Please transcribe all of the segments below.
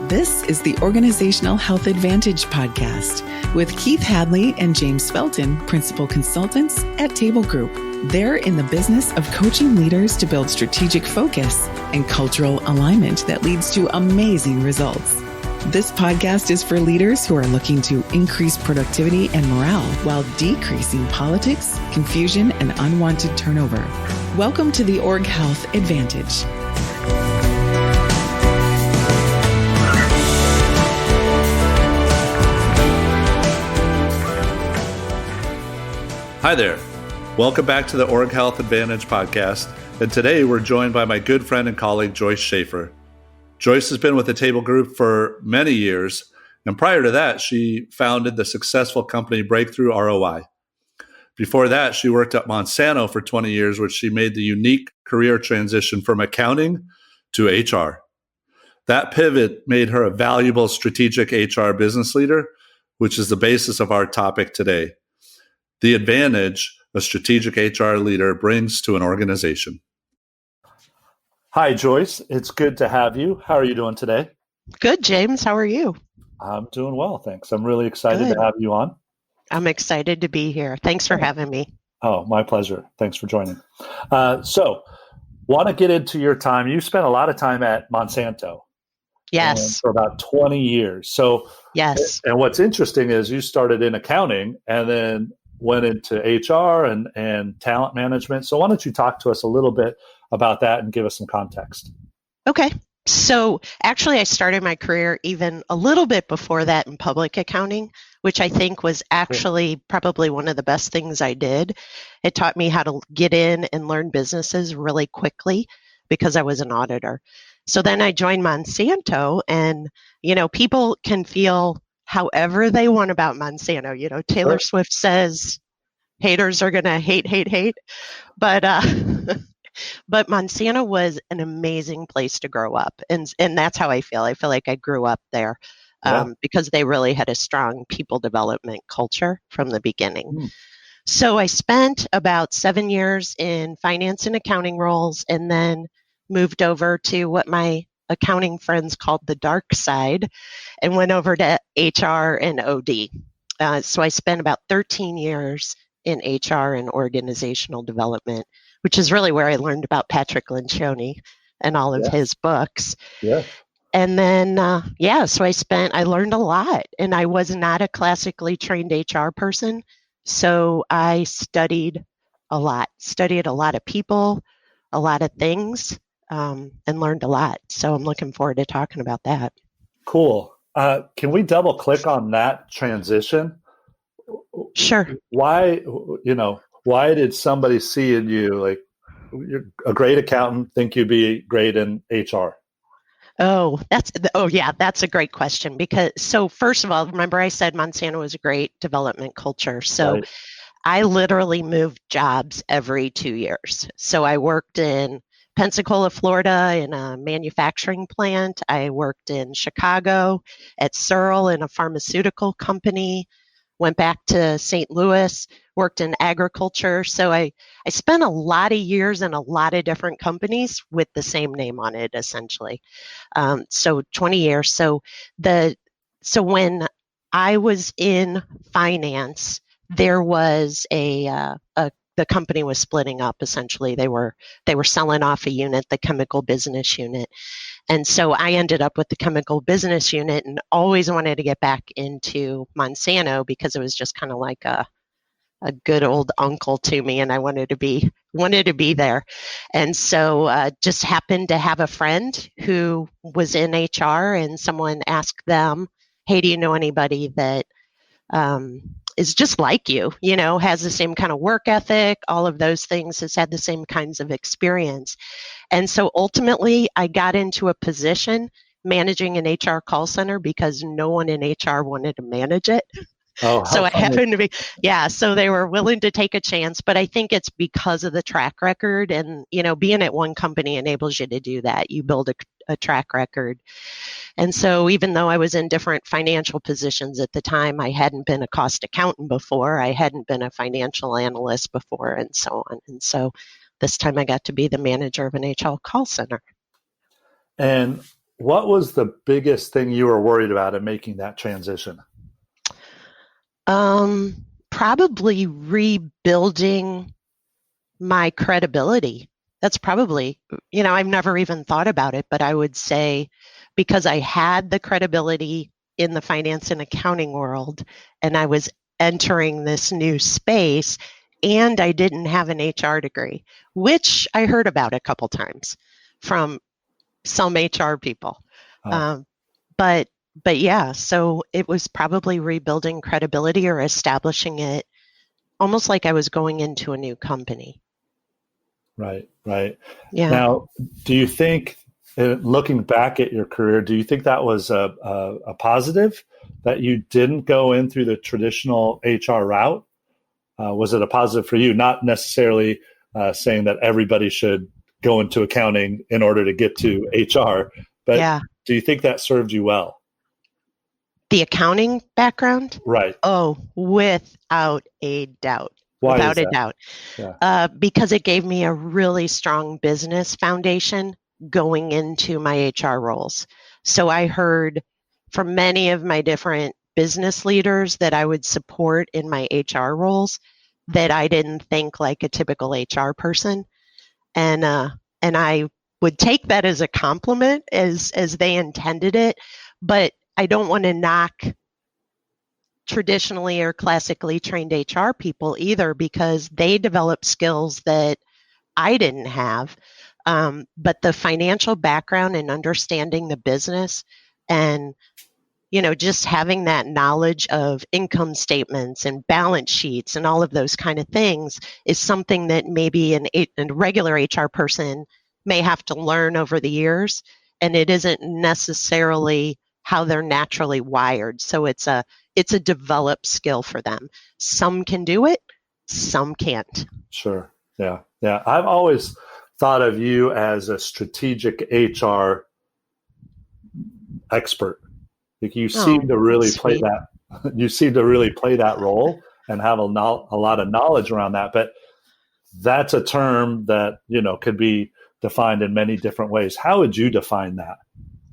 This is the Organizational Health Advantage podcast with Keith Hadley and James Felton, principal consultants at Table Group. They're in the business of coaching leaders to build strategic focus and cultural alignment that leads to amazing results. This podcast is for leaders who are looking to increase productivity and morale while decreasing politics, confusion, and unwanted turnover. Welcome to the Org Health Advantage. Hi there. Welcome back to the Org Health Advantage podcast. And today we're joined by my good friend and colleague, Joyce Schaefer. Joyce has been with the Table Group for many years. And prior to that, she founded the successful company Breakthrough ROI. Before that, she worked at Monsanto for 20 years, which she made the unique career transition from accounting to HR. That pivot made her a valuable strategic HR business leader, which is the basis of our topic today. The advantage a strategic HR leader brings to an organization. Hi, Joyce. It's good to have you. How are you doing today? Good, James. How are you? I'm doing well, thanks. I'm really excited to have you on. I'm excited to be here. Thanks for having me. Oh, my pleasure. Thanks for joining. So, want to get into your time. You spent a lot of time at Monsanto. Yes. For about 20 years. So, yes. And what's interesting is you started in accounting and then went into HR and talent management. So why don't you talk to us a little bit about that and give us some context? Okay. So actually, I started my career even a little bit before that in public accounting, which I think was actually probably one of the best things I did. It taught me how to get in and learn businesses really quickly because I was an auditor. So then I joined Monsanto, and, people can feel however they want about Monsanto. Taylor Swift says haters are going to hate. But but Monsanto was an amazing place to grow up. And that's how I feel. I feel like I grew up there because they really had a strong people development culture from the beginning. So I spent about 7 years in finance and accounting roles and then moved over to what my accounting friends called the dark side and went over to HR and OD. So I spent about 13 years in HR and organizational development, which is really where I learned about Patrick Lencioni and all of his books. Yeah. And then, so I learned a lot, and I was not a classically trained HR person. So I studied a lot of people, a lot of things, and learned a lot. So I'm looking forward to talking about that. Cool. Can we double click on that transition? Sure. Why did somebody see in you, like, you're a great accountant, think you'd be great in HR? That's a great question. So first of all, remember I said Monsanto was a great development culture. So I literally moved jobs every 2 years. So I worked in Pensacola, Florida in a manufacturing plant. I worked in Chicago at Searle in a pharmaceutical company, went back to St. Louis, worked in agriculture. So I spent a lot of years in a lot of different companies with the same name on it, essentially. So 20 years. So when I was in finance, there was the company was splitting up. Essentially, they were selling off a unit, the chemical business unit, and so I ended up with the chemical business unit, and always wanted to get back into Monsanto because it was just kind of like a good old uncle to me, and I wanted to be there, and so just happened to have a friend who was in HR, and someone asked them, "Hey, do you know anybody that is just like you, has the same kind of work ethic, all of those things, has had the same kinds of experience." And so ultimately, I got into a position managing an HR call center because no one in HR wanted to manage it. Oh, so I happened to be, so they were willing to take a chance, but I think it's because of the track record, and, being at one company enables you to do that. You build a track record. And so even though I was in different financial positions at the time, I hadn't been a cost accountant before, I hadn't been a financial analyst before, and so on. And so this time I got to be the manager of an HR call center. And What was the biggest thing you were worried about in making that transition? Probably rebuilding my credibility. That's probably, I've never even thought about it, but I would say because I had the credibility in the finance and accounting world and I was entering this new space and I didn't have an HR degree, which I heard about a couple times from some HR people. Oh, But yeah, so it was probably rebuilding credibility or establishing it almost like I was going into a new company. right, right. Yeah. Now, do you think, looking back at your career, do you think that was a positive that you didn't go in through the traditional HR route? Was it a positive for you? Not necessarily saying that everybody should go into accounting in order to get to HR, but Yeah. do you think that served you well? The accounting background? Right. Oh, without a doubt. Why is Without a that? doubt. Yeah. Because it gave me a really strong business foundation going into my HR roles. So I heard from many of my different business leaders that I would support in my HR roles that I didn't think like a typical HR person. And I would take that as a compliment as they intended it, but I don't want to knock traditionally or classically trained HR people either because they develop skills that I didn't have. But the financial background and understanding the business and just having that knowledge of income statements and balance sheets and all of those kind of things is something that maybe a regular HR person may have to learn over the years. And it isn't necessarily how they're naturally wired. So it's a developed skill for them. Some can do it, some can't. Sure. Yeah. Yeah. I've always thought of you as a strategic HR expert. Like you seem to really play sweet. that. You seem to really play that role and have a lot of knowledge around that. But that's a term that could be defined in many different ways. How would you define that?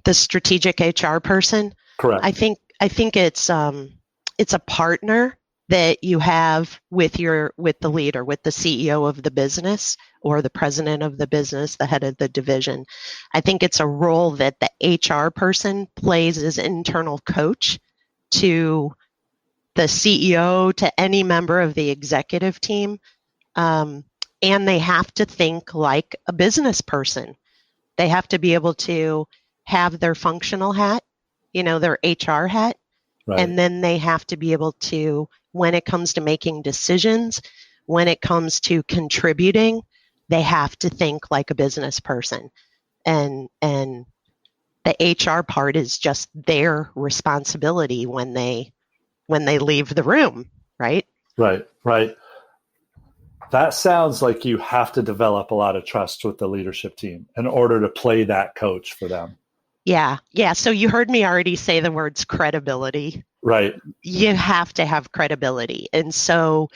The strategic HR person. Correct. I think it's a partner that you have with the leader, with the CEO of the business or the president of the business, the head of the division. I think it's a role that the HR person plays as internal coach to the CEO, to any member of the executive team. And they have to think like a business person. They have to be able to have their functional hat, their HR hat, Right. and then they have to be able to, when it comes to making decisions, when it comes to contributing, they have to think like a business person. And the HR part is just their responsibility when they leave the room, right? Right. Right. That sounds like you have to develop a lot of trust with the leadership team in order to play that coach for them. Yeah. Yeah. So you heard me already say the words credibility. Right. You have to have credibility. And so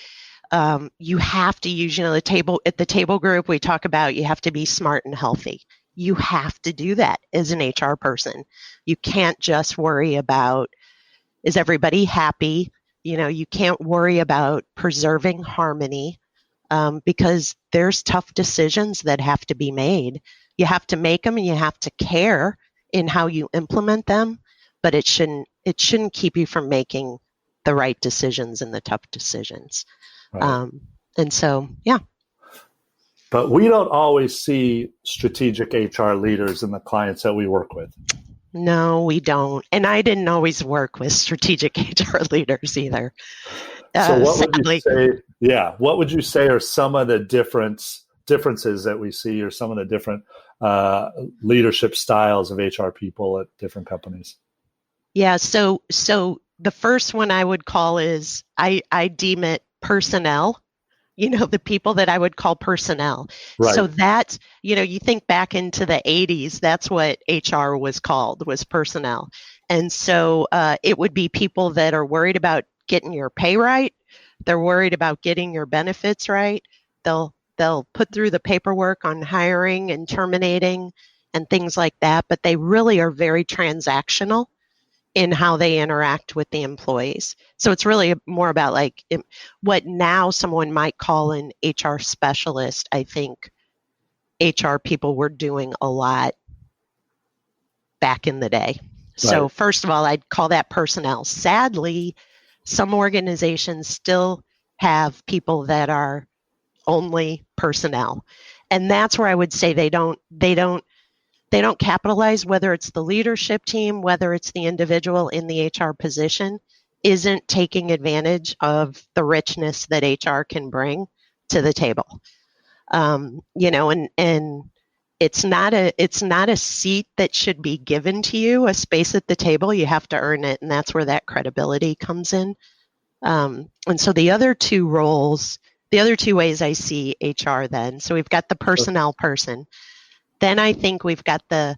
you have to use, at the table group, we talk about you have to be smart and healthy. You have to do that as an HR person. You can't just worry about, is everybody happy? You can't worry about preserving harmony because there's tough decisions that have to be made. You have to make them and you have to care in how you implement them, but it shouldn't keep you from making the right decisions and the tough decisions. Right. And so, yeah. But we don't always see strategic HR leaders in the clients that we work with. No, we don't. And I didn't always work with strategic HR leaders either. So what Sadly. would you say? Yeah, what would you say are some of the differences that we see, or some of the different leadership styles of HR people at different companies? Yeah. So the first one I would call is I deem it personnel. The people that I would call personnel. Right. So that, you think back into the 80s, that's what HR was called, was personnel. And so it would be people that are worried about getting your pay right. They're worried about getting your benefits right. They'll put through the paperwork on hiring and terminating. and things like that, but they really are very transactional in how they interact with the employees. So it's really more about like what now someone might call an HR specialist. I think HR people were doing a lot back in the day. So Right. first of all, I'd call that personnel. Sadly, some organizations still have people that are only personnel. And that's where I would say they don't capitalize, whether it's the leadership team, whether it's the individual in the HR position, isn't taking advantage of the richness that HR can bring to the table. And it's not a seat that should be given to you, a space at the table. You have to earn it, and that's where that credibility comes in. And so the other two ways I see HR then. So we've got the personnel person. Then I think we've got the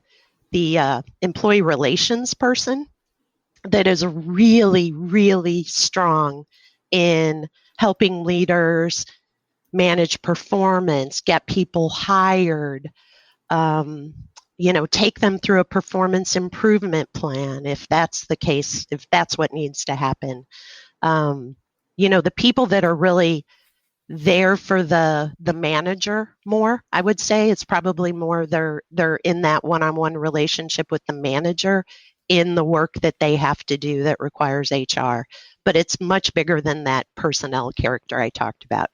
employee relations person that is really, really strong in helping leaders manage performance, get people hired, take them through a performance improvement plan if that's the case, if that's what needs to happen. The people that are really there for the manager more, I would say it's probably more they're in that one-on-one relationship with the manager in the work that they have to do that requires HR. But it's much bigger than that personnel character I talked about.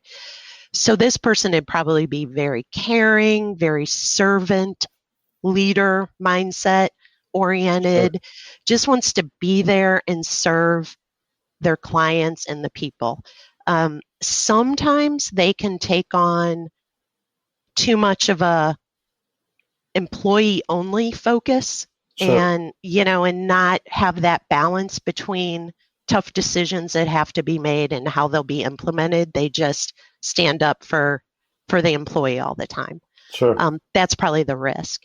So this person would probably be very caring, very servant, leader mindset oriented, just wants to be there and serve their clients and the people. Sometimes they can take on too much of a employee only focus and not have that balance between tough decisions that have to be made and how they'll be implemented. They just stand up for the employee all the time. That's probably the risk.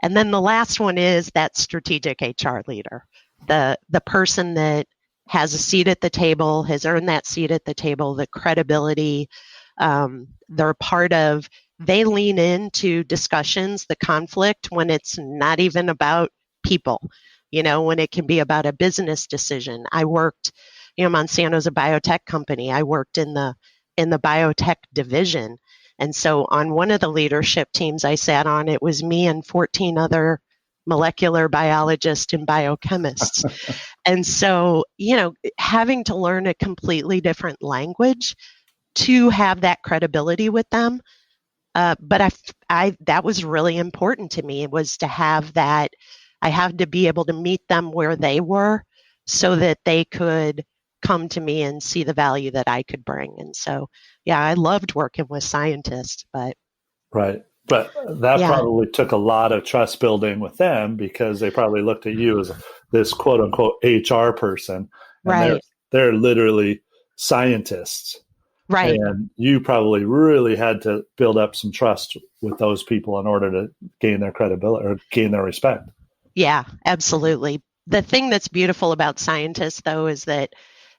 And then the last one is that strategic HR leader, the person that has a seat at the table, has earned that seat at the table, the credibility. They're part of, they lean into discussions, the conflict when it's not even about people, when it can be about a business decision. I worked, Monsanto's a biotech company. I worked in the biotech division. And so on one of the leadership teams I sat on, it was me and 14 other molecular biologists and biochemists. And so, having to learn a completely different language to have that credibility with them. But that was really important to me. It was to have that, I had to be able to meet them where they were so that they could come to me and see the value that I could bring. And so, yeah, I loved working with scientists, but. Right. But that probably took a lot of trust building with them because they probably looked at you as this quote unquote HR person. And right. They're literally scientists. Right. And you probably really had to build up some trust with those people in order to gain their credibility or gain their respect. Yeah, absolutely. The thing that's beautiful about scientists, though, is that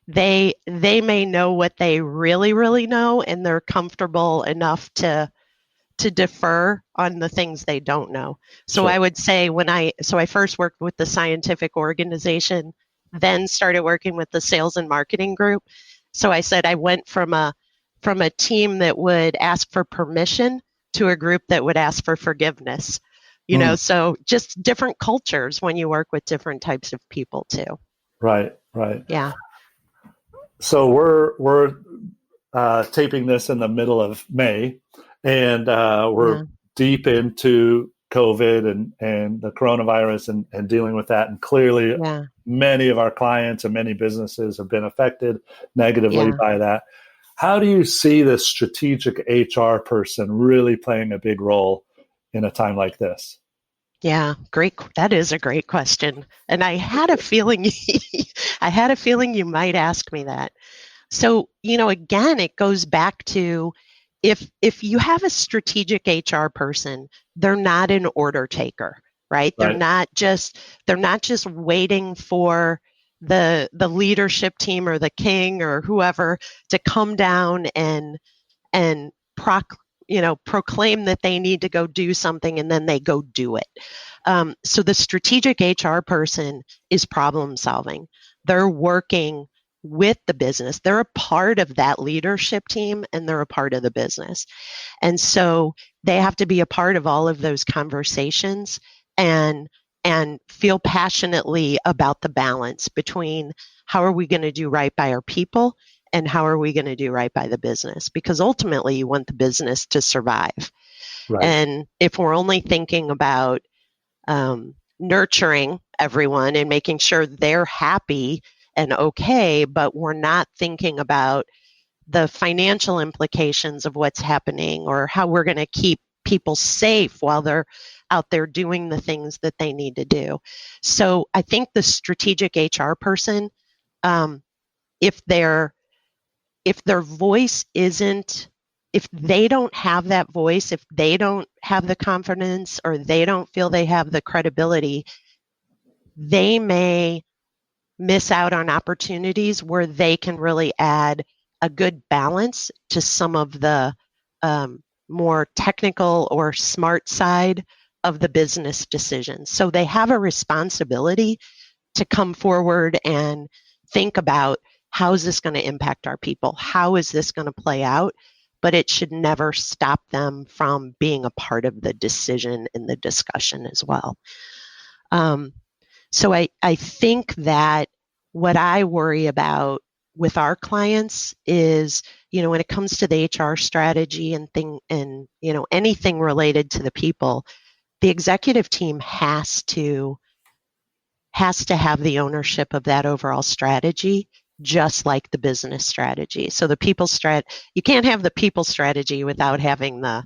they may know what they really, really know, and they're comfortable enough to defer on the things they don't know. So I would say I first worked with the scientific organization, then started working with the sales and marketing group. So I said I went from a team that would ask for permission to a group that would ask for forgiveness. So just different cultures when you work with different types of people too. Right. Yeah. So we're taping this in the middle of May, and we're deep into COVID and the coronavirus and dealing with that. And clearly many of our clients and many businesses have been affected negatively by that. How do you see the strategic HR person really playing a big role in a time like this? Yeah, great. That is a great question. And I had a feeling you might ask me that. So, again, it goes back to if you have a strategic HR person, they're not an order taker, right? They're not just waiting for the leadership team or the king or whoever to come down and proclaim that they need to go do something and then they go do it. So the strategic HR person is problem solving. They're working with the business. They're a part of that leadership team and they're a part of the business. And so they have to be a part of all of those conversations and feel passionately about the balance between how are we going to do right by our people and how are we going to do right by the business? Because ultimately you want the business to survive. Right. And if we're only thinking about nurturing everyone and making sure they're happy and okay, but we're not thinking about the financial implications of what's happening or how we're going to keep people safe while they're out there doing the things that they need to do. So I think the strategic HR person, if their voice isn't, if they don't have that voice, if they don't have the confidence or they don't feel they have the credibility, they may miss out on opportunities where they can really add a good balance to some of the more technical or smart side of the business decisions. So they have a responsibility to come forward and think about how is this going to impact our people? How is this going to play out? But it should never stop them from being a part of the decision in the discussion as well. So I think that what I worry about with our clients is, when it comes to the HR strategy and anything related to the people, the executive team has to have the ownership of that overall strategy, just like the business strategy. So the people you can't have the people strategy without having the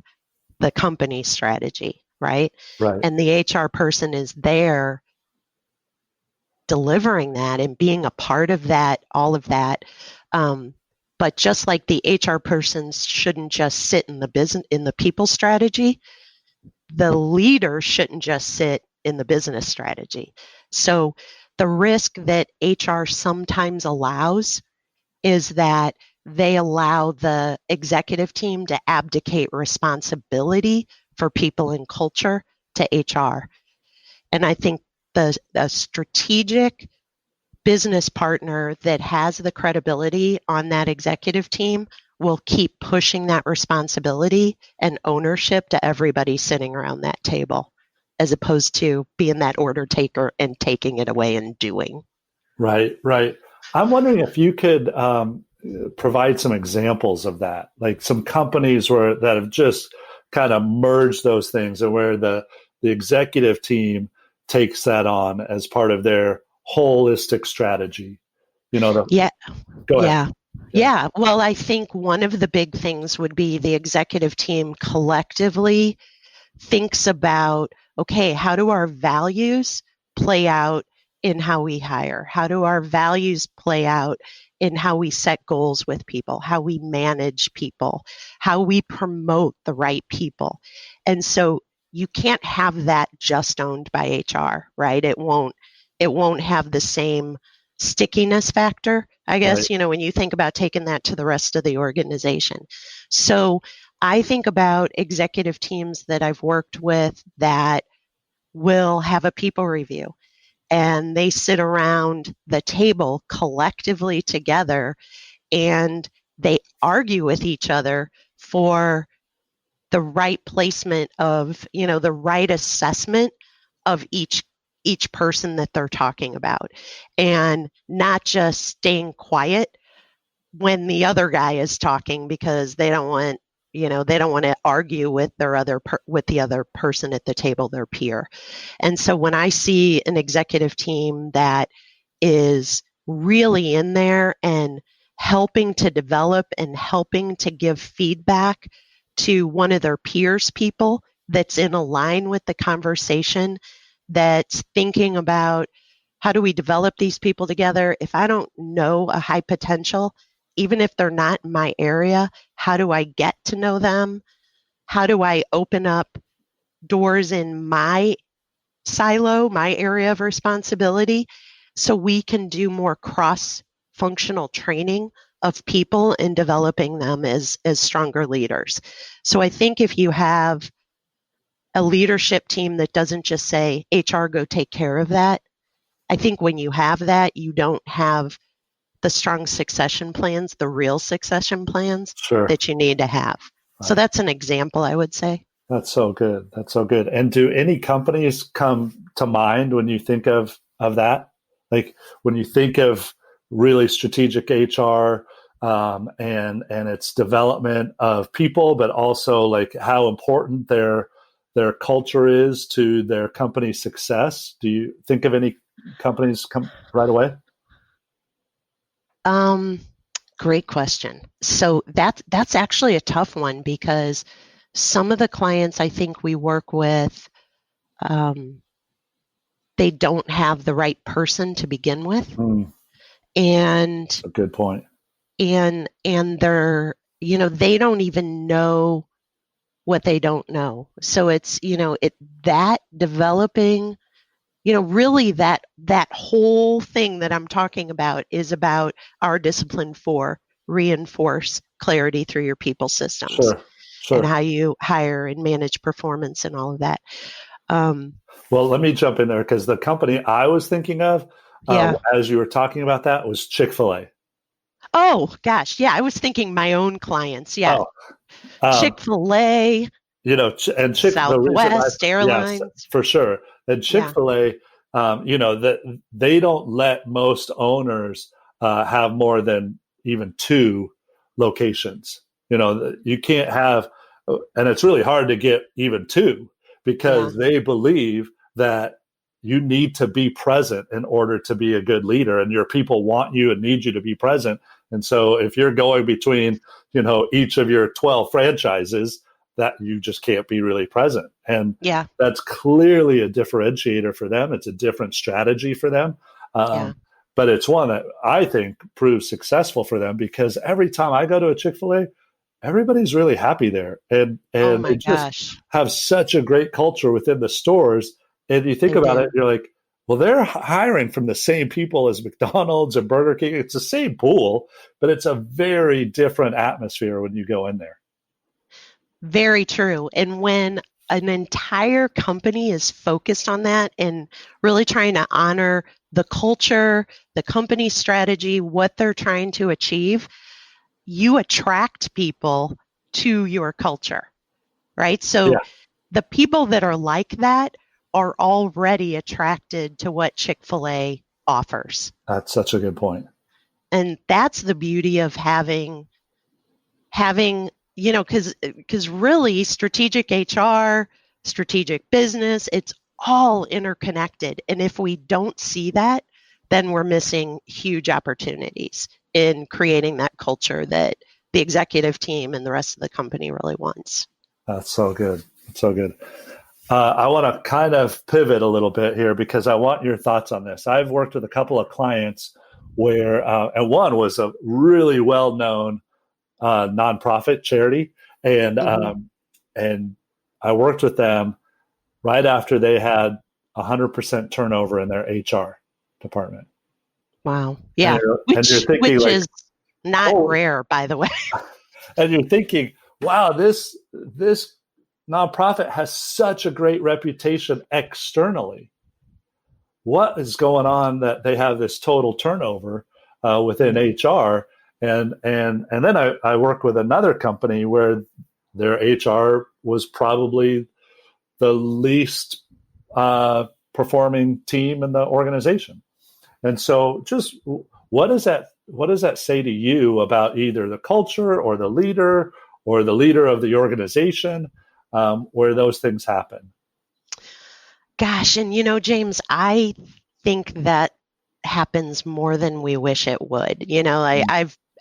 company strategy, right? Right. And the HR person is there delivering that and being a part of that, all of that. But just like the HR person shouldn't just sit in the people strategy, the leader shouldn't just sit in the business strategy. So the risk that HR sometimes allows is that they allow the executive team to abdicate responsibility for people and culture to HR. And I think the strategic business partner that has the credibility on that executive team will keep pushing that responsibility and ownership to everybody sitting around that table, as opposed to being that order taker and taking it away and doing. Right. I'm wondering if you could provide some examples of that, like some companies that have just kind of merged those things and where the executive team takes that on as part of their holistic strategy. Go ahead. Yeah. Well, I think one of the big things would be the executive team collectively thinks about, okay, how do our values play out in how we hire? How do our values play out in how we set goals with people, how we manage people, how we promote the right people? And so you can't have that just owned by HR, right? It won't have the same stickiness factor, I guess, Right. When you think about taking that to the rest of the organization. So I think about executive teams that I've worked with that will have a people review and they sit around the table collectively together and they argue with each other for the right placement of, the right assessment of each person that they're talking about, and not just staying quiet when the other guy is talking because they don't want to argue with with the other person at the table, their peer. And so when I see an executive team that is really in there and helping to develop and helping to give feedback to one of their peers people that's in a line with the conversation, that's thinking about how do we develop these people together? If I don't know a high potential, even if they're not in my area, how do I get to know them? How do I open up doors in my silo, my area of responsibility, so we can do more cross-functional training of people and developing them as stronger leaders. So I think if you have a leadership team that doesn't just say, HR, go take care of that, I think when you have that, you don't have the strong succession plans, the real succession plans that you need to have. Right. So that's an example, I would say. That's so good. That's so good. And do any companies come to mind when you think of that? Like when you think of really strategic HR and its development of people, but also like how important their culture is to their company's success. Do you think of any companies come right away? Great question. So that's actually a tough one because some of the clients I think we work with, they don't have the right person to begin with. And that's a good point. And they're, they don't even know what they don't know. So it's, that developing, really that whole thing that I'm talking about is about our discipline for reinforce clarity through your people systems. Sure. And how you hire and manage performance and all of that. Well, let me jump in there because the company I was thinking of as you were talking about that was Chick-fil-A. Oh, gosh. Yeah, I was thinking my own clients. Yeah. And Chick-fil-A. Southwest Airlines. Yes, for sure. And Chick-fil-A, that they don't let most owners have more than even 2 locations. You can't have, and it's really hard to get even 2 because they believe that you need to be present in order to be a good leader, and your people want you and need you to be present. And so if you're going between, each of your 12 franchises, that you just can't be really present. And that's clearly a differentiator for them. It's a different strategy for them. But it's one that I think proves successful for them because every time I go to a Chick-fil-A, everybody's really happy there. And they just have such a great culture within the stores. And you think about it, you're like, well, they're hiring from the same people as McDonald's and Burger King. It's the same pool, but it's a very different atmosphere when you go in there. Very true. And when an entire company is focused on that and really trying to honor the culture, the company strategy, what they're trying to achieve, you attract people to your culture, right? So the people that are like that are already attracted to what Chick-fil-A offers. That's such a good point. And that's the beauty of having, because really strategic HR, strategic business, it's all interconnected. And if we don't see that, then we're missing huge opportunities in creating that culture that the executive team and the rest of the company really wants. That's so good. That's so good. I want to kind of pivot a little bit here because I want your thoughts on this. I've worked with a couple of clients where, and one was a really well-known nonprofit charity, and I worked with them right after they had 100% turnover in their HR department. Wow. Yeah. And you're thinking, which like, is not rare, by the way. And you're thinking, wow, this nonprofit has such a great reputation externally. What is going on that they have this total turnover within HR? And then I work with another company where their HR was probably the least performing team in the organization. And so just what does that say to you about either the culture or the leader of the organization where those things happen? Gosh, and James, I think that happens more than we wish it would.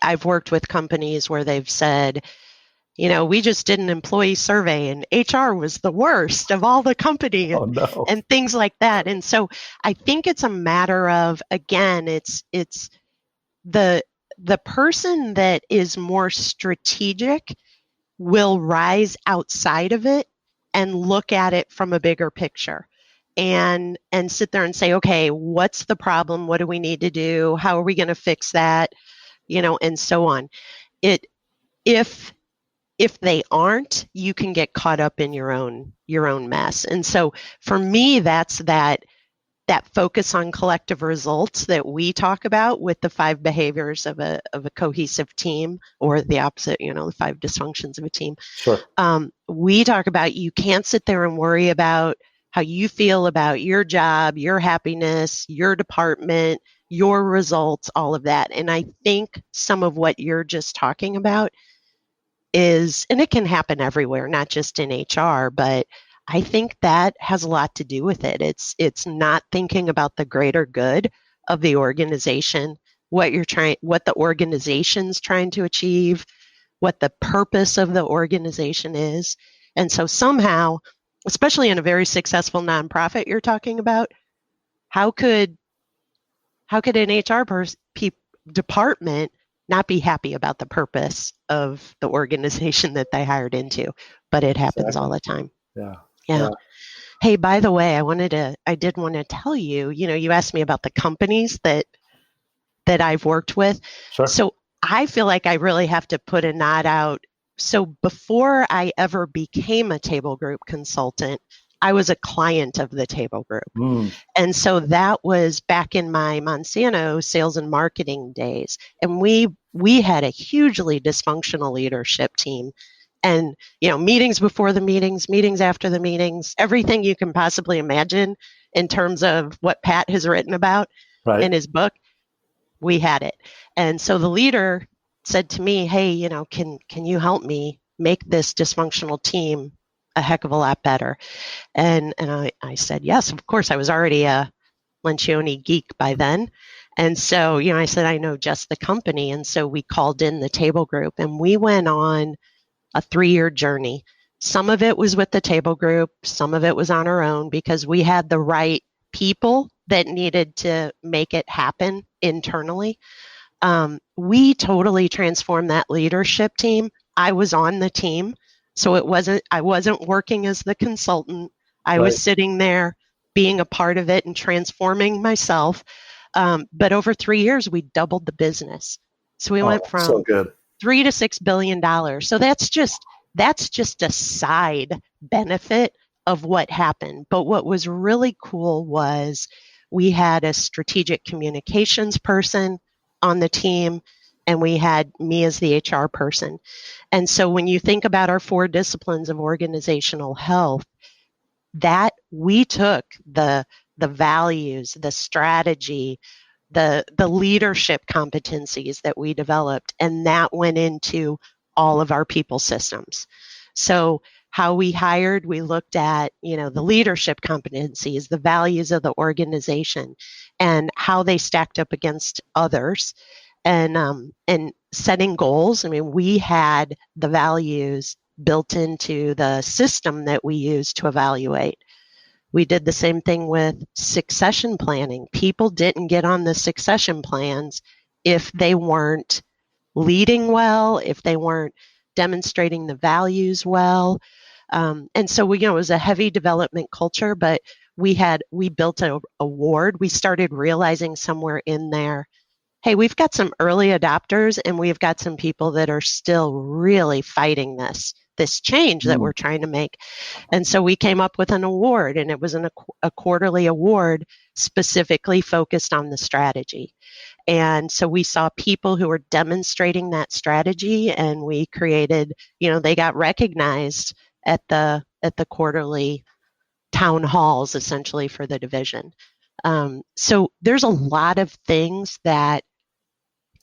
I've worked with companies where they've said, we just did an employee survey and HR was the worst of all the company and things like that. And so I think it's a matter of, again, it's the person that is more strategic will rise outside of it and look at it from a bigger picture and sit there and say, okay, what's the problem? What do we need to do? How are we going to fix that? and so on. It if they aren't, you can get caught up in your own mess. And so for me, that's that focus on collective results that we talk about with the 5 behaviors of a cohesive team, or the opposite, the 5 dysfunctions of a team. Sure. We talk about, you can't sit there and worry about how you feel about your job, your happiness, your department, your results, all of that. And I think some of what you're just talking about is, and it can happen everywhere, not just in HR, but I think that has a lot to do with it. It's not thinking about the greater good of the organization, what the organization's trying to achieve, what the purpose of the organization is. And so somehow, especially in a very successful nonprofit you're talking about, how could an HR department not be happy about the purpose of the organization that they hired into? But it happens all the time. Yeah. Hey, by the way, I did want to tell you, you asked me about the companies that I've worked with. Sure. So I feel like I really have to put a nod out. So before I ever became a Table Group consultant, I was a client of the Table Group. And so that was back in my Monsanto sales and marketing days. And we had a hugely dysfunctional leadership team. And, meetings before the meetings after the meetings, everything you can possibly imagine in terms of what Pat has written about in his book, we had it. And so the leader said to me, hey, can you help me make this dysfunctional team a heck of a lot better? And I said, yes, of course. I was already a Lencioni geek by then. And so, I said, I know just the company. And so we called in the Table Group, and we went on a 3-year journey. Some of it was with the Table Group. Some of it was on our own, because we had the right people that needed to make it happen internally. We totally transformed that leadership team. I was on the team, so I wasn't working as the consultant. I was sitting there being a part of it and transforming myself. But over 3 years, we doubled the business. So we went from so good. $3 to $6 billion. So that's just a side benefit of what happened. But what was really cool was we had a strategic communications person on the team, and we had me as the HR person. And so when you think about our 4 disciplines of organizational health, that we took the values, the strategy, the leadership competencies that we developed, and that went into all of our people systems. So how we hired, we looked at, the leadership competencies, the values of the organization, and how they stacked up against others, and setting goals. I mean, we had the values built into the system that we use to evaluate. We did the same thing with succession planning. People didn't get on the succession plans if they weren't leading well, if they weren't demonstrating the values well. And so it was a heavy development culture, but we built an award. We started realizing somewhere in there, hey, we've got some early adopters, and we've got some people that are still really fighting this change that we're trying to make. And so we came up with an award, and it was a quarterly award specifically focused on the strategy. And so we saw people who were demonstrating that strategy, and we created, they got recognized at the quarterly town halls, essentially, for the division. So there's a lot of things that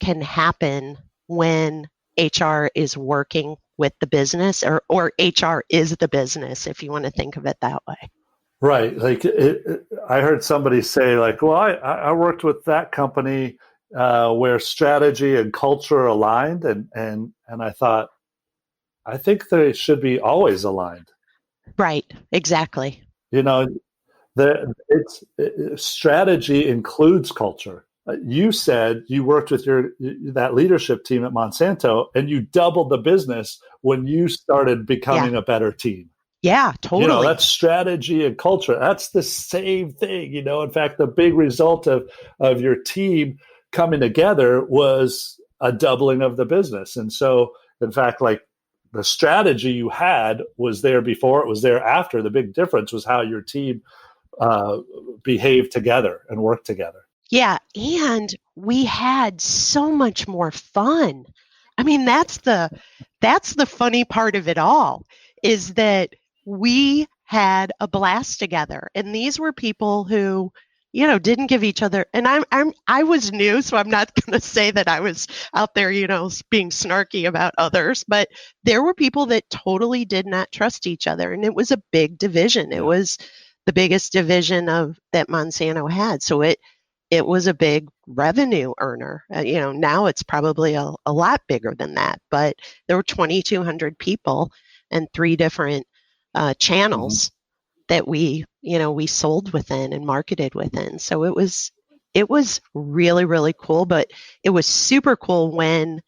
can happen when HR is working with the business, or HR is the business, if you want to think of it that way. Right. Like I heard somebody say, like, well, I worked with that company where strategy and culture aligned, and I thought, I think they should be always aligned. Right. Exactly. Strategy includes culture. You said you worked with that leadership team at Monsanto, and you doubled the business when you started becoming a better team. Yeah, totally. That's strategy and culture. That's the same thing. In fact, the big result of your team coming together was a doubling of the business. And so, in fact, like the strategy you had was there before, it was there after. The big difference was how your team behaved together and worked together. Yeah, and we had so much more fun. I mean, that's the funny part of it all, is that we had a blast together. And these were people who, didn't give each other, and I was new, so I'm not going to say that I was out there, being snarky about others, but there were people that totally did not trust each other, and it was a big division. It was the biggest division that Monsanto had. So it was a big revenue earner. Now it's probably a lot bigger than that, but there were 2,200 people and 3 different channels that we sold within and marketed within. So it was really, really cool, but it was super cool when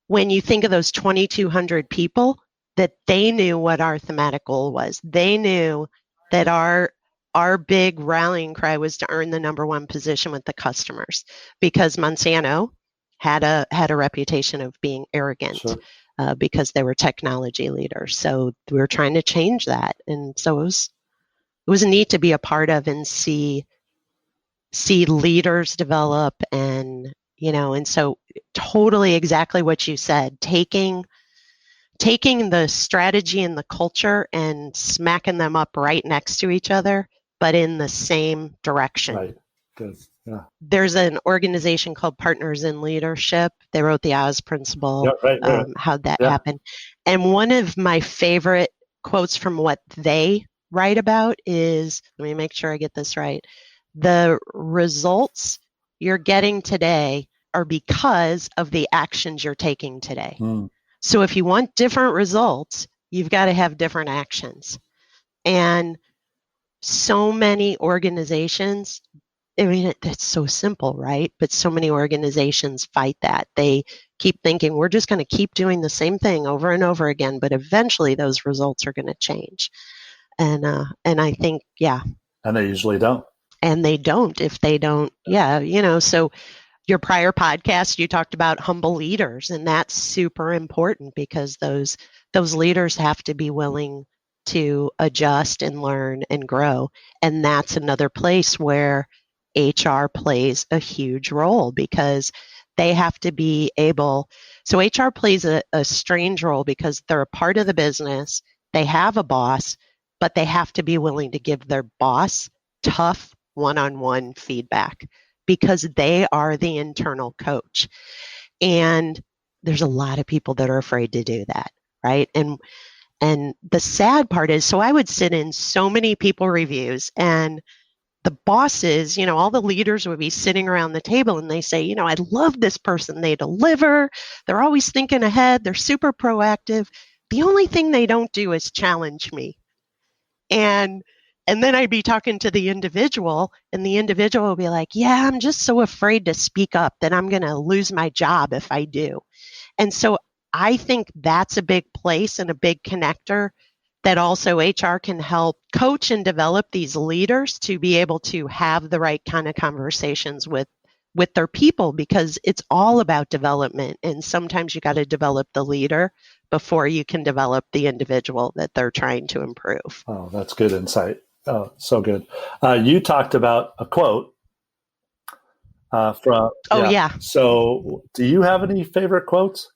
you think of those 2,200 people, that they knew what our thematic goal was. They knew that our big rallying cry was to earn the number 1 position with the customers, because Monsanto had a reputation of being arrogant. Sure. Because they were technology leaders. So we were trying to change that. And so it was neat to be a part of and see leaders develop, and so totally exactly what you said, taking the strategy and the culture and smacking them up right next to each other, but in the same direction. Right. Good. Yeah. There's an organization called Partners in Leadership. They wrote the Oz Principle. Yeah, right. How'd that happen? And one of my favorite quotes from what they write about is, let me make sure I get this right, the results you're getting today are because of the actions you're taking today. So if you want different results, you've got to have different actions. And so many organizations, I mean, that's so simple, right? But so many organizations fight that. They keep thinking, we're just going to keep doing the same thing over and over again, but eventually those results are going to change. And I think, And they usually don't. And they don't if they don't. So your prior podcast, you talked about humble leaders, and that's super important, because those leaders have to be willing to adjust and learn and grow. And that's another place where HR plays a huge role, because they have to be able. So HR plays a strange role, because they're a part of the business. They have a boss, but they have to be willing to give their boss tough one-on-one feedback, because they are the internal coach. And there's a lot of people that are afraid to do that, right? And the sad part is, so I would sit in so many people reviews, and the bosses, all the leaders would be sitting around the table, and they say, I love this person. They deliver. They're always thinking ahead. They're super proactive. The only thing they don't do is challenge me. And then I'd be talking to the individual, and the individual will be like, yeah, I'm just so afraid to speak up that I'm going to lose my job if I do. And so I think that's a big place and a big connector that also HR can help coach and develop these leaders to be able to have the right kind of conversations with their people, because it's all about development. And sometimes you got to develop the leader before you can develop the individual that they're trying to improve. Oh, that's good insight. Oh, so good. You talked about a quote from. So do you have any favorite quotes?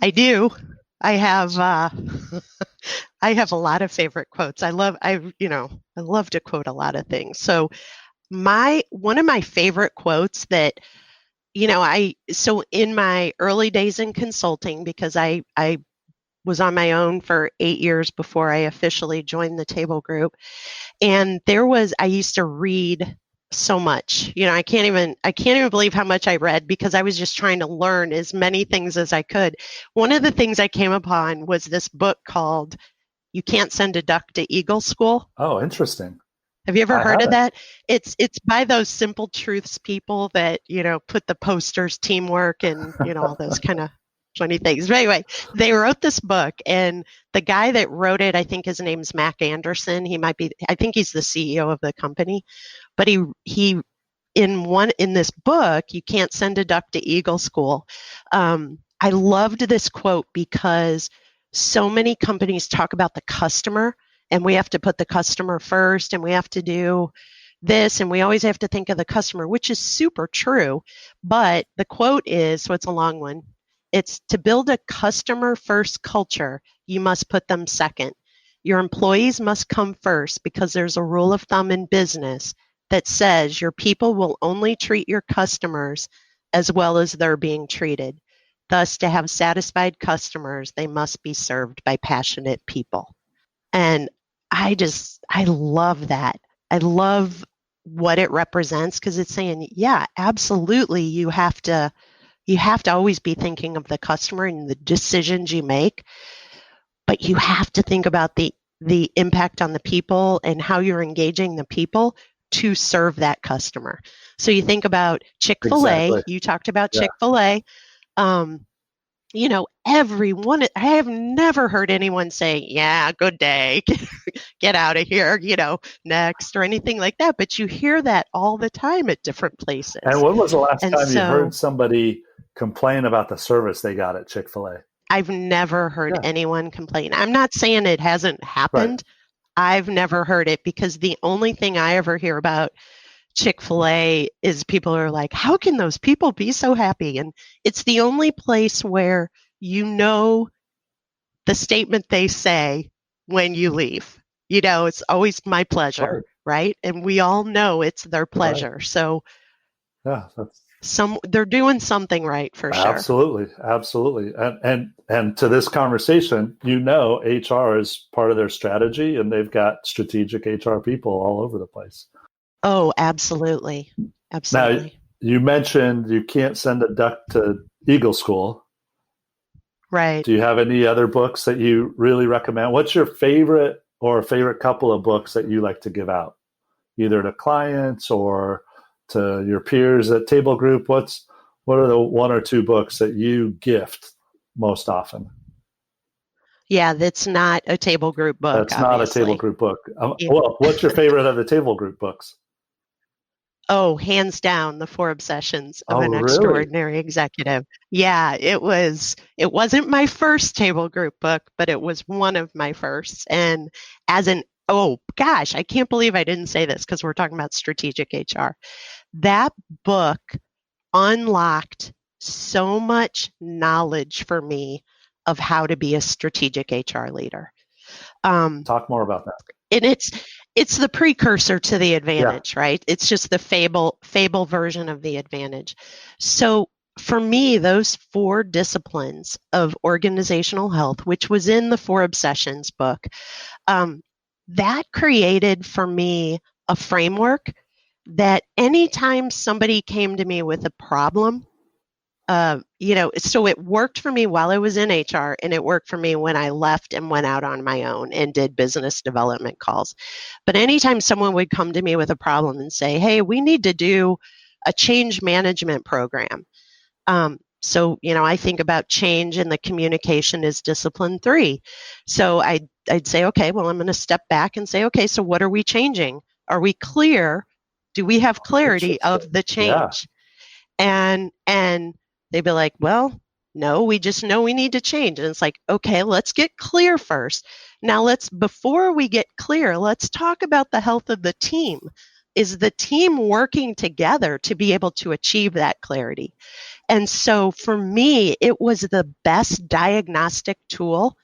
I do. I have I have a lot of favorite quotes. I love to quote a lot of things. So one of my favorite quotes that, so in my early days in consulting, because I was on my own for 8 years before I officially joined the Table Group, and I used to read so much. I can't even believe how much I read, because I was just trying to learn as many things as I could. One of the things I came upon was this book called You Can't Send a Duck to Eagle School. Oh, interesting. Have you ever heard of that? It's by those Simple Truths people that, put the posters, teamwork, and, all those kind of funny things. But anyway, they wrote this book, and the guy that wrote it, I think his name's Mac Anderson. I think he's the CEO of the company, but he in this book, You Can't Send a Duck to Eagle School, I loved this quote because so many companies talk about the customer, and we have to put the customer first, and we have to do this, and we always have to think of the customer, which is super true. But the quote is, so it's a long one, it's to build a customer first culture, you must put them second. Your employees must come first because there's a rule of thumb in business that says your people will only treat your customers as well as they're being treated. Thus, to have satisfied customers, they must be served by passionate people. And I love that. I love what it represents because it's saying, yeah, absolutely, you have to always be thinking of the customer and the decisions you make, but you have to think about the impact on the people and how you're engaging the people to serve that customer. So you think about Chick-fil-A. Exactly. You talked about Chick-fil-A. Everyone, I have never heard anyone say, yeah, good day, get out of here, next, or anything like that. But you hear that all the time at different places. And when was the last time you heard somebody complain about the service they got at Chick-fil-A? I've never heard anyone complain. I'm not saying it hasn't happened. Right. I've never heard it because the only thing I ever hear about Chick-fil-A is people are like, how can those people be so happy? And it's the only place where the statement they say when you leave. It's always my pleasure, right? And we all know it's their pleasure. Right. So they're doing something right for sure. Absolutely. And to this conversation, HR is part of their strategy, and they've got strategic HR people all over the place. Oh, absolutely. Now, you mentioned You Can't Send a Duck to Eagle School. Right. Do you have any other books that you really recommend? What's your favorite couple of books that you like to give out, either to clients or to your peers at Table Group? What are the one or two books that you gift most often? Yeah, that's not a Table Group book. That's not a Table Group book. Well, what's your favorite of the Table Group books? Oh, hands down, The 4 Obsessions of an Extraordinary Executive. Yeah, it wasn't my first Table Group book, but it was one of my first. And oh gosh, I can't believe I didn't say this because we're talking about strategic HR. That book unlocked so much knowledge for me of how to be a strategic HR leader. Talk more about that. And it's the precursor to the Advantage, right? It's just the fable version of the Advantage. So for me, those 4 disciplines of organizational health, which was in the 4 Obsessions book, that created for me a framework that anytime somebody came to me with a problem, so it worked for me while I was in HR, and it worked for me when I left and went out on my own and did business development calls. But anytime someone would come to me with a problem and say, hey, we need to do a change management program. So I think about change, and the communication is discipline 3. So I'd say, okay, well, I'm going to step back and say, okay, so what are we changing? Are we clear? Do we have clarity of the change? Yeah. And they'd be like, well, no, we just know we need to change. And it's like, okay, let's get clear first. Now before we get clear, let's talk about the health of the team. Is the team working together to be able to achieve that clarity? And so for me, it was the best diagnostic tool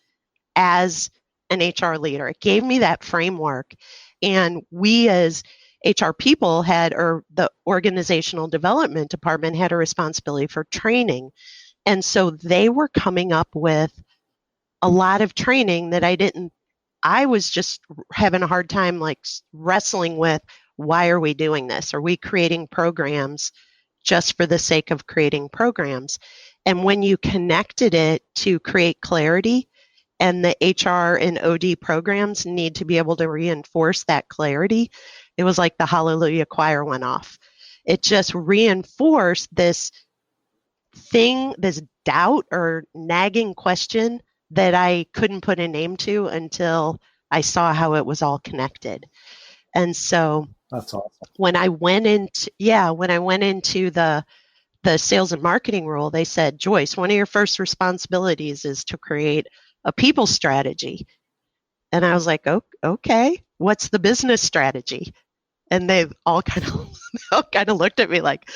as an HR leader. It gave me that framework. And we as HR people the organizational development department had a responsibility for training. And so they were coming up with a lot of training that I was just having a hard time wrestling with, why are we doing this? Are we creating programs just for the sake of creating programs? And when you connected it to create clarity, and the HR and OD programs need to be able to reinforce that clarity, it was like the Hallelujah choir went off. It just reinforced this doubt or nagging question that I couldn't put a name to until I saw how it was all connected. And so That's awesome. When I went into the sales and marketing role, they said, Joyce, one of your first responsibilities is to create a people strategy. And I was like, oh, okay, what's the business strategy? And they all kind of looked at me like,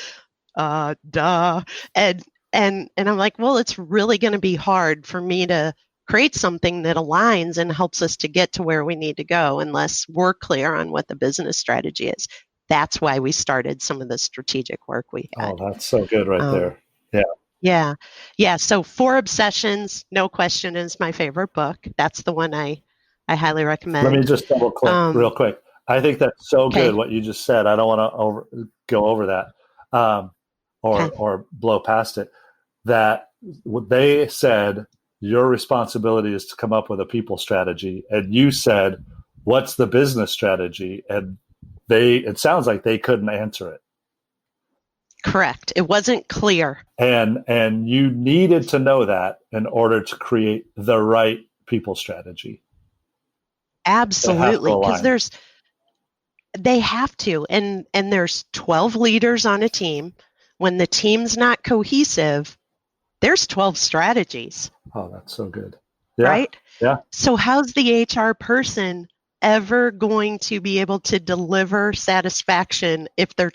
duh. And I'm like, well, it's really going to be hard for me to create something that aligns and helps us to get to where we need to go unless we're clear on what the business strategy is. That's why we started some of the strategic work we had. Oh, that's so good right there. Yeah. Yeah. So 4 Obsessions, no question, is my favorite book. That's the one I highly recommend. Let me just double click real quick. I think that's so good what you just said. I don't want to go over that or blow past it. That they said your responsibility is to come up with a people strategy, and you said, "What's the business strategy?" And it sounds like they couldn't answer it. Correct. It wasn't clear. And you needed to know that in order to create the right people strategy. Absolutely, because they have to, and there's 12 leaders on a team. When the team's not cohesive, there's 12 strategies. Oh, that's so good. Yeah. Right? Yeah. So how's the HR person ever going to be able to deliver satisfaction if they're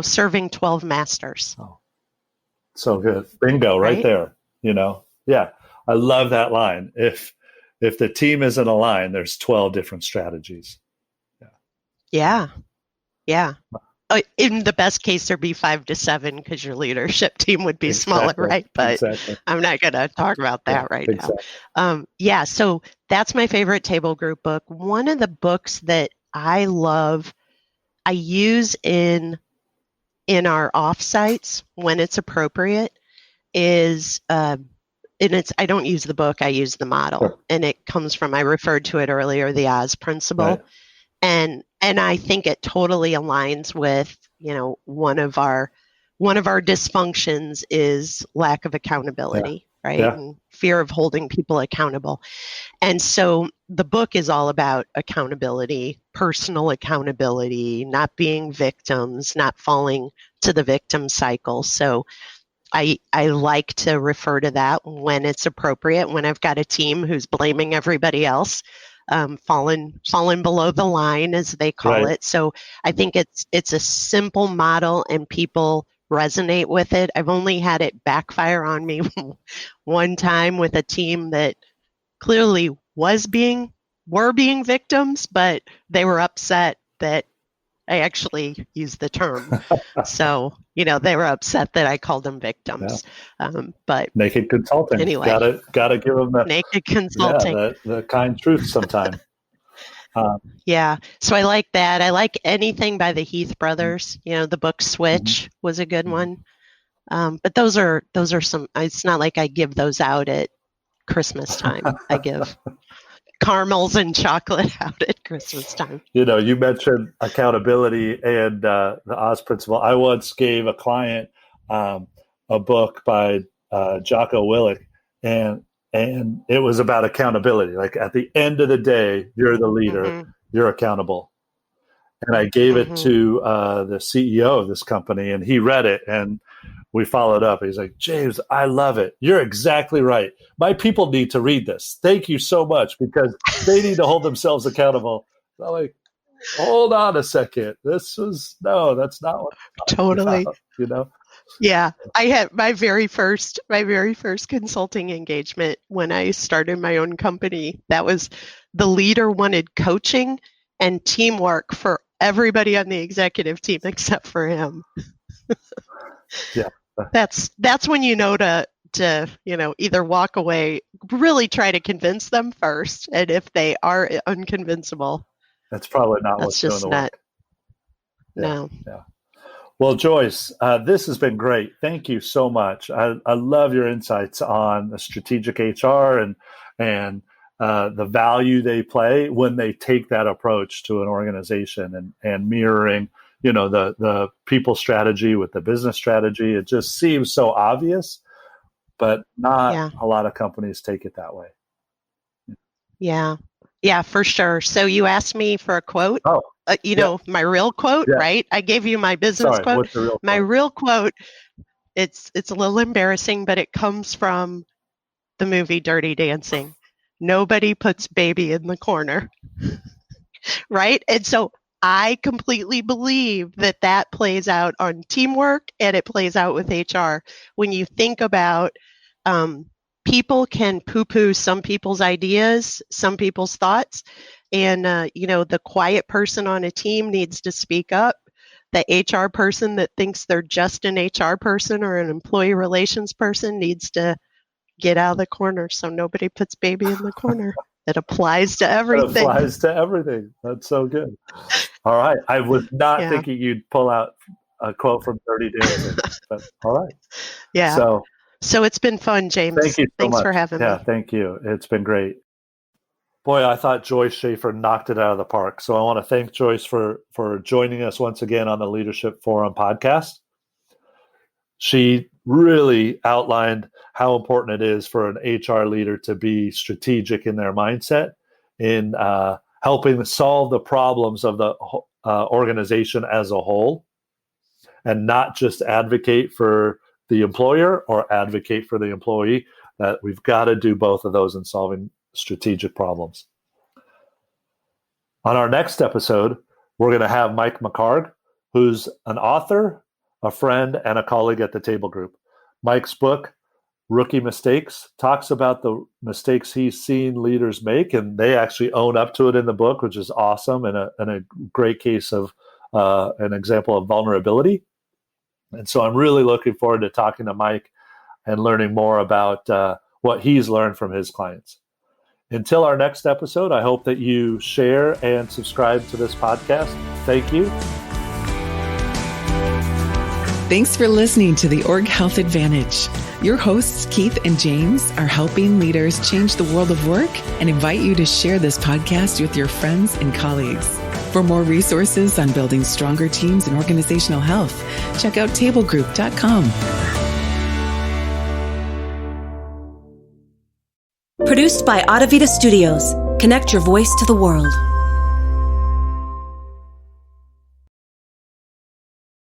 serving 12 masters? Oh, so good. Bingo right there. Yeah. I love that line. If the team isn't aligned, there's 12 different strategies. Yeah. In the best case, there'd be 5 to 7 because your leadership team would be smaller, right? But I'm not going to talk about that now. So that's my favorite table group book. One of the books that I love, I use in our offsites when it's appropriate, is I don't use the book, I use the model, and it comes from, I referred to it earlier, the Oz principle, and I think it totally aligns with one of our dysfunctions is lack of accountability, right? And fear of holding people accountable. And so the book is all about accountability, personal accountability, not being victims, not falling to the victim cycle. So I like to refer to that when it's appropriate, when I've got a team who's blaming everybody else, fallen below the line, as they call it. So I think it's a simple model and people resonate with it. I've only had it backfire on me one time with a team that clearly were being victims, but they were upset that I actually used the term. So, they were upset that I called them victims. But naked consulting. Anyway, gotta give them the naked consulting. The kind truth sometime. So I like that. I like anything by the Heath brothers. The book Switch was a good one. But those are some. It's not like I give those out at Christmas time. I give caramels and chocolate out at Christmas time. You mentioned accountability and the Oz principle. I once gave a client a book by Jocko Willink, and it was about accountability. Like at the end of the day, you're the leader, you're accountable. And I gave it to the CEO of this company, and he read it, and we followed up. He's like, James, I love it. You're exactly right. My people need to read this. Thank you so much, because they need to hold themselves accountable. I'm like, hold on a second. That's not what totally about, Yeah, I had my very first consulting engagement when I started my own company. That was the leader wanted coaching and teamwork for everybody on the executive team except for him. Yeah. That's when to either walk away, really try to convince them first, and if they are unconvinciable, that's probably not what's just doing the work. No. Yeah. Well, Joyce, this has been great. Thank you so much. I love your insights on the strategic HR and the value they play when they take that approach to an organization and mirroring, the people strategy with the business strategy. It just seems so obvious, but not a lot of companies take it that way. Yeah. Yeah, for sure. So you asked me for a quote. Oh, My real quote, yeah. right? I gave you my business Sorry, quote. what's the real My quote? real quote, it's a little embarrassing, but it comes from the movie Dirty Dancing. Nobody puts baby in the corner, right? And so I completely believe that plays out on teamwork and it plays out with HR. When you think about people can poo-poo some people's ideas, some people's thoughts, and the quiet person on a team needs to speak up. The HR person that thinks they're just an HR person or an employee relations person needs to get out of the corner so nobody puts baby in the corner. It applies to It everything. applies to everything. That's so good. All right. I was not Yeah. thinking you'd pull out a quote from Dirty Dancing, but all right. Yeah. So it's been fun, James. Thank you so Thanks much. for having Yeah, me. thank you. It's been great. Boy, I thought Joyce Schaefer knocked it out of the park. So I want to thank Joyce for joining us once again on the Leadership Forum podcast. She really outlined how important it is for an HR leader to be strategic in their mindset in helping solve the problems of the organization as a whole, and not just advocate for the employer or advocate for the employee. That we've got to do both of those in solving strategic problems. On our next episode, we're going to have Mike McCarg, who's an author, a friend, and a colleague at the Table Group. Mike's book, Rookie Mistakes, talks about the mistakes he's seen leaders make, and they actually own up to it in the book, which is awesome and a great case of an example of vulnerability. And so I'm really looking forward to talking to Mike and learning more about what he's learned from his clients. Until our next episode, I hope that you share and subscribe to this podcast. Thank you. Thanks for listening to the Org Health Advantage. Your hosts, Keith and James, are helping leaders change the world of work and invite you to share this podcast with your friends and colleagues. For more resources on building stronger teams and organizational health, check out tablegroup.com. Produced by Audavita Studios. Connect your voice to the world.